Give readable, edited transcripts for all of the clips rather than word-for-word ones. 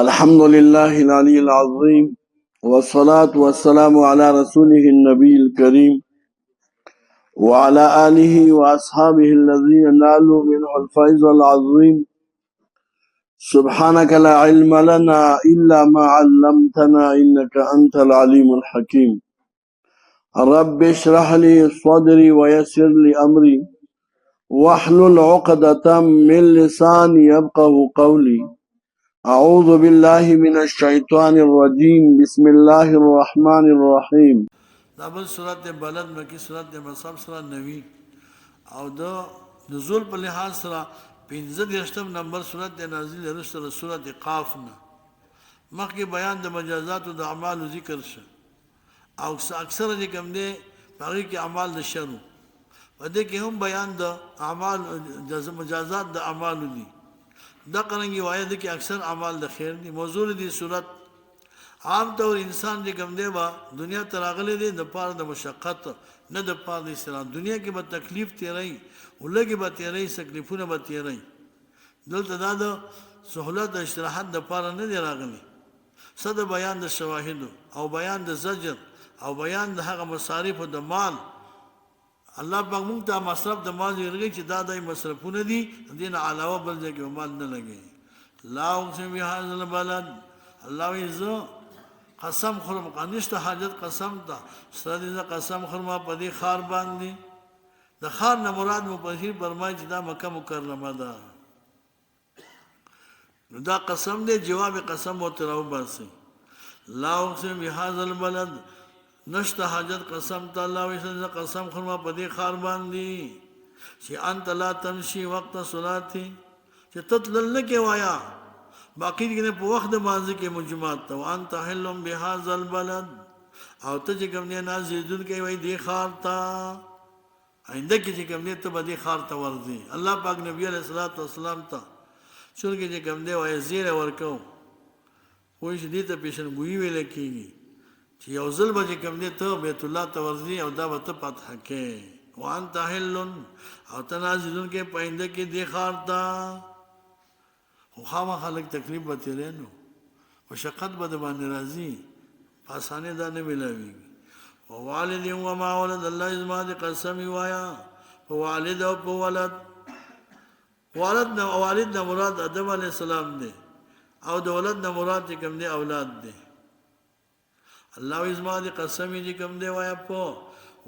الحمد لله العلي العظيم والصلاة والسلام على رسوله النبي الكريم وعلى آله وأصحابه الذين نالوا منه الفيض العظيم. سبحانك لا علم لنا إلا ما علمتنا إنك أنت العليم الحكيم. رب اشرح لي صدري ويسر لي أمري واحلل عقدة من لساني يفقه قولي. اعوذ بالله من الشیطان الرجیم. بسم الله الرحمن الرحیم. دا بل صورت بلد مکی صورت مصحف سره نوی او دا نزول په لحاظ سره 15 نمبر صورت نازل رسول صورت قاف نه مخکې بیان د مجازات او د اعمال ذکر شه او اکثر دې کوم دي باقي کې اعمال د شر و دې کې هم بیان د اعمال مجازات د اعمال دي دا قرنګي وایي کې اکثر اعمال د خیر دي. موضوع دي صورت عام طور انسان چې کوم دی با دنیا ته راغلی دی د پاره د مشقت نه د پاره د استراحت. دنیا کې به تکلیف تیری ولګي به تیری تکلیفونه به تیری دلته دا د سہولت د استراحت د پاره نه دی راغلی. صد بیان د شواهد او بیان د زجر او بیان د هغه مصارف د مال الله پاک موږ ته مصرف د مال ورغی چې دا دای مصرفونه دي دین علاوه بل ځای کې مال نه لګي. لا اقسم بهذا البلد الله عزو قسم خورم قنشت حاجت قسم تا سره دې قسم خورم په دې خار باندې د خار نه مراد مفسر فرمایي چې دا مکه مکرمه ده. نو دا قسم دې جواب قسم او تراو باسي. لا اقسم بهذا البلد نشته حاجت قسم ته الله وسه قسم خورم په دې خار باندې چې انت لا تمشي وقت صلاتي چې تطلل کې وایا باقی دې په وخت د مانځ کې مجمعات ته وانت حلم بهذا البلد او ته چې کوم نه نازیدون کې وای دی خار تا آینده کې چې کوم نه ته به دی خار ته ورځي. الله پاک نبی علیہ الصلوۃ والسلام ته چونګې چې کوم دی وای زیره ورکو وای چې دې ته پیشنګوئی ویل کېږي چې یو ځل به کوم نه ته بیت الله ته ورځي او دا به ته فتح کې وانت حلن او ته نازیدون کې پاینده کې دی خار تا خو خامہ خلق تکلیف به تیرې نو مشقت به د باندې راځي په اسانه دا نه ملاوي. ووالد وما ولد الله ازما دې قسم وایا ووالد او ولد والد نه مراد آدم علیہ السلام دی او د ولد نه مراد کوم دی اولاد دی. الله ازما دې قسم دې کوم دی وایا په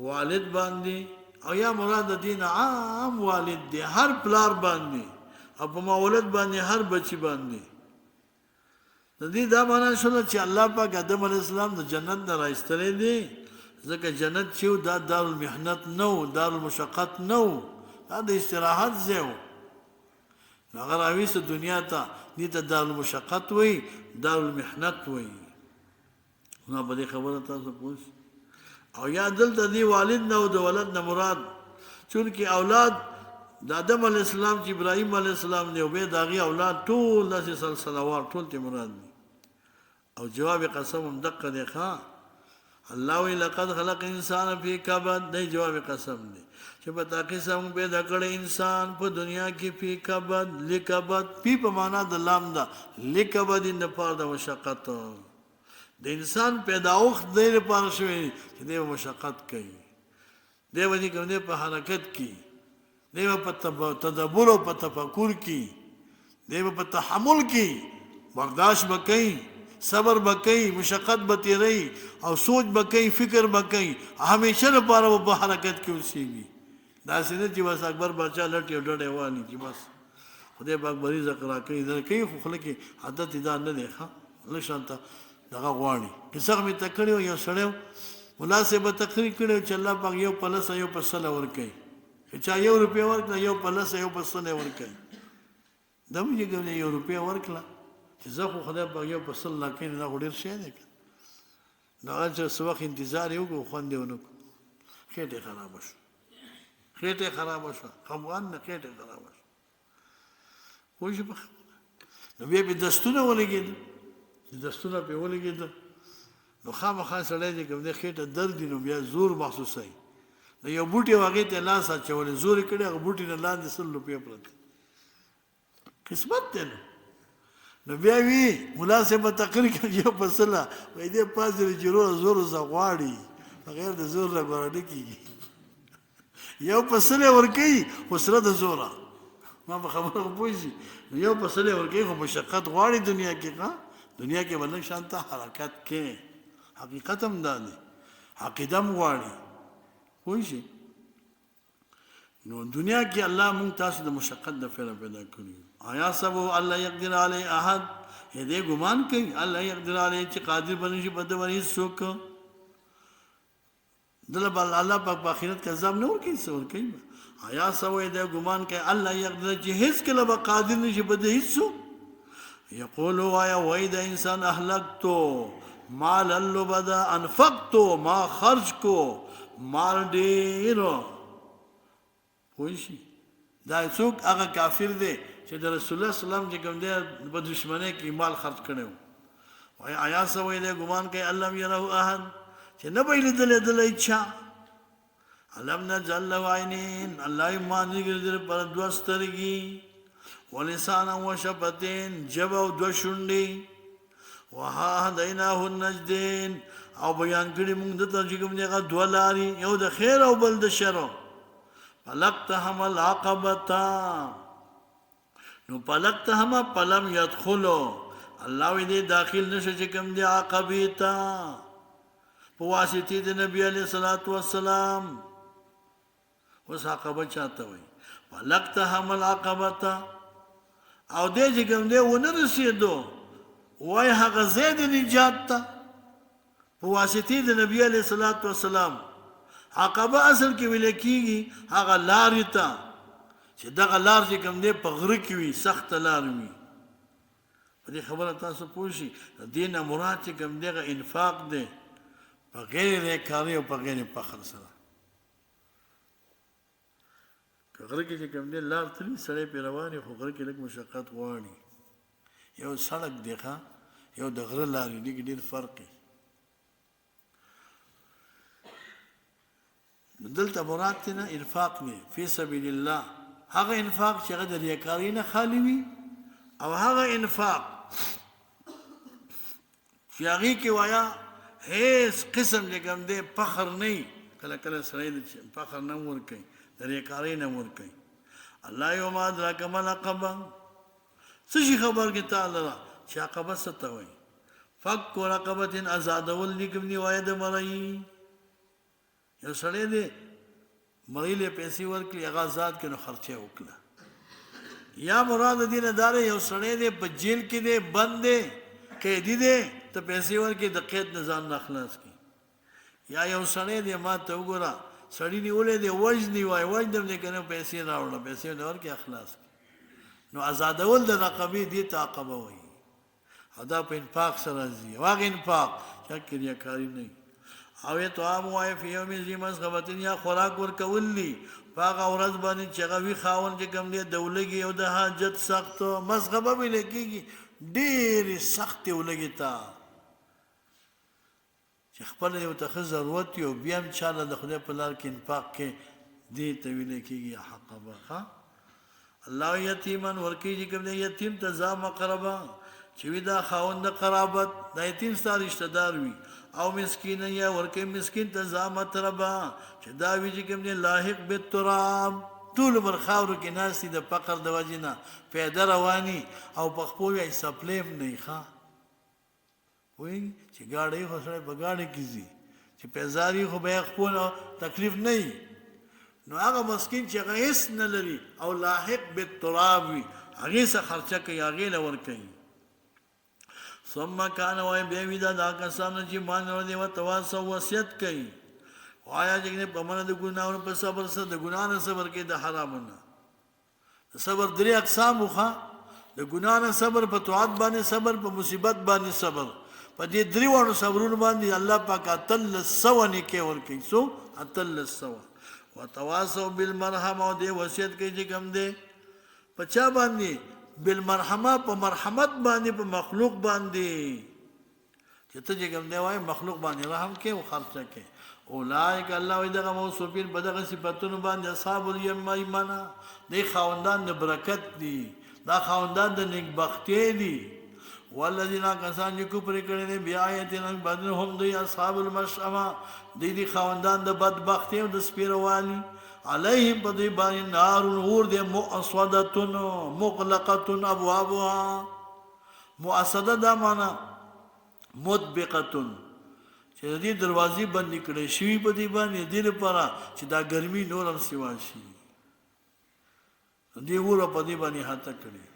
والد باندې او یا مراد دین عام والد دی هر پلار باندې او په مولد باندې هر بچی باندې. د دې دا معنا شول چې الله پاک آدم علیہ السلام د جنت نه راځتلې دي ځکه جنت چې دا دار المحنت نو دار المشقت نو دا د استراحت ځای هغه راويسه دنیا ته دې ته دار المشقت وای دار المحنت وای. نو په دې خبره تاسو پوښ او یا دلته دی والد نه او د ولد نه مراد چونکی اولاد د آدم علیہ السلام چې ابراهیم علیہ السلام دی او به داغي اولاد ټول داسې سلسلوار ټول ته مراد دي. او جواب قسم هم دقه دی ښا الله وی لقد خلق انسان فی کبد دی جواب قسم دی چې په تاکي سم پیدا کړی انسان په دنیا کې فی کبد لکبد پی په معنا د لام ده لکبد نه پاره د مشقت د انسان پیداوخت دی لپاره شوی چې د مشقت کوي دی ودی کوم په حرکت کې دیو په تدبر او په تفکر کې دیو په تحمل کې برداشت وکړي صبر وکړي مشقت به تیری او سوچ وکړي فکر وکړي همیشه لپاره په حرکت کې اوسېږي. دا څنګه چې بس اکبر بچا لټ یو ډډه وانی چې بس خدای پاک مریض کرا کوي دا کوي خو خلک عادت دا نه دی ښه لښانته دغه غواړي کیسه مې تکړه یو سړیو مناسبه تقریر کړو چې الله پاک یو پلس یو پسله ور کوي چا یو روپیا ورکړه یو پلس یو پسله ورکړي دمو یې ګنې یو روپیا ورکړه چې زه خو خدای په یو پسله کې نه وړل شي نه دا چې سوخ انتظار یو کو خوند یو نو خېټه خراب شو خموان نه خېټه خراب شو خو شي نو بیا به دستونه ولګید دستونه په ولګید نو خامخا سړی چې کوم خېټه درد نو بیا زور محسوسای نو یو بوټي واغې ته لاس اچول زور کړي هغه بوټي نه لاندې سل روپیا پرته قسمت ته نو بیا وی ملا صاحب به تقریر کوي یو پسله وای دې پازره جوړ زور زغواړي بغیر د زور را غوړل کیږي یو پسله ورکی خو سره د زوره ما به خبره پوښي یو پسله ورکی خو مشقت غواړي دنیا کې ښا دنیا کې ولنه شانته حرکت کې حقیقت هم ده عقیده هم غواړي پوښي نو دنیا کې الله مونږ تاسو د مشقت د فعل پیدا کړی آیا سبو الله يقدر علی احد دې ګمان کوي الله يقدر علی چې قادر بنشي په دونی څوک دله بل الله پاک په آخرت کې عذاب نه ورکړي څور کوي آیا سبو دې ګمان کوي الله يقدر چې هیڅ کله به قادر نشي په دې هیڅ یقول وایا وای د انسان اهلکتو مال اللبدا انفقتو ما خرج کو مال ډیرو پوښي دا څوک هغه کافر دی چې د رسول الله سلام چې کوم دی په دشمنی کې مال خرج کړو وای آیا سوي دی ګمان کوي الله يره احد چې نه به لیدل د اچھا علم نجعل له عینین الله یې مانځي ګرځي پر دوه سترګي ولسان او شفتین جب او دو شونډي وهديناه النجدين او بیان کړي موږ د ته چې کوم دی هغه دوه لاري یو د خیر او بل د شر فلقتهم العقبة نو فلقتهم فلم يدخلوا الله دې داخل نشه چې کوم دی عقبه تا په واسطه د نبی عليه الصلاه والسلام وس عقبه چاته وي فلقتهم العقبة او دې چې کوم دی ونه رسیدو وای هغه زید نجات ته په واسطه د نبی عليه الصلاه والسلام عقبه اصل کې ویل کېږي هغه لارې ته چې دغه لار چې کوم دی په غره کې وي سخت لار وي په دې خبره تاسو پوه شئ دین مراد چې کوم دی انفاق دی په غیر ریاکاري او په غیر فخر سره غره کې چې کوم دی لار تللی سړی پې روانې خو غره کې لږ مشقت غواړي یو سړک دی ښه یو د غره لارې دې کې ډېر فرق دی دلته مراد ته نه انفاق نه فی سبیل الله هغه انفاق چې هغه د ریاکاري نه خالی وي او هغه انفاق چې هغه کې وایا هیڅ قسم چې کوم دی فخر نه کله کله سړی د فخر نه ور کوي د ریاکاري نه ور کوي الله یوم ادراک ما العقبه څه شي خبر کې تعالی چې عقبه څه ته وایي فک رقبه ازادول لیکم دی وای د مړی یو سړی دی مړی له پیسې ورکړي هغه آزاد کړي نو خرچه وکړه یا مراد دې نه دار یو سړی دی په جیل کې دی بند دی قیدی دی ته پیسې ورکړي د قید نظام نه خلاص کړي یا یو سړی دی ما ته وګوره سړی نیولې دی وجنی وای وجدم دې کنه پیسې راوړه پیسې ورکړي اخلاص نو آزادول د رقبې دی تعقبه وایي دا په انفاق سره راځي واغ انفاق چې کړیا کاری نه او ته عام وای په یوم ذی مسغبتین یا خوراک ورکولی هغه ورځ باندې چې غوي خاون چې کوم دی دولګي او د حاجت سخت مسغبه به لکېږي ډېر سخت ولګي تا چې خپل یو ته ضرورت یو بیا هم چاله د خدای په لار کې انفاق کې دې ته ویل کېږي حقبه ها الله یتیمن ورکی چې کوم دی یتیم ته ځا مقربه چې وی دا خاوند قرابت د یتیم سره رشتہ دار وي او مسکین یا ورکه مسکین ته زامت ربا چې دا وی چې کوم دی لاحق بالتراب ټول برخاور کې ناسي د فقر د وجنه پیدا رواني او په خپل یې سپلیم نه ښه وای چې گاډي خو سره په گاډي کې زی چې پیزاري خو به خپل تکلیف نه نو هغه مسکین چې هغه هیڅ نه لري او لاحق بالتراب وي هغه څه خرچه کوي هغه لور کوي ثم كان وای به ودا دا کسان چې مان ور دي وتواصو وصیت کوي وایا چې په من د ګناونو په صبر سره د ګناونو صبر کې د حرامونه صبر درې اقسام وخا د ګناونو صبر په توعد باندې صبر په مصیبت باندې صبر په دې درې وانو صبرونو باندې الله پاک اتل سو نه کې ور کوي سو اتل سو وتواصو بالمرحمه او دې وصیت کوي چې کوم دې پچا باندې بالمرحمه په مرحمت باندې په مخلوق باندې چې ته کوم دی وای مخلوق باندې رحم کې او خرچه کې اولایک الله دغه موصوفین په دغه صفاتونو باندې اصحاب الیمانه دی خاوندان د برکت دي دا خاوندان د نیکبختی دي والذین کسان چې کفر کړي دي بیا آیاتنا بدل هم دی اصحاب المشأمه دی خواندان د بدبختی او د سپیروالي علیهم بدی باندې نار اور د مؤصده مغلقه ابوابها مؤصده دا معنا مدبقه چې دې دروازې بند کړي شي په دې باندې دې لپاره چې دا ګرمي نور هم سیوا شي دې ور په دې باندې هاته کړي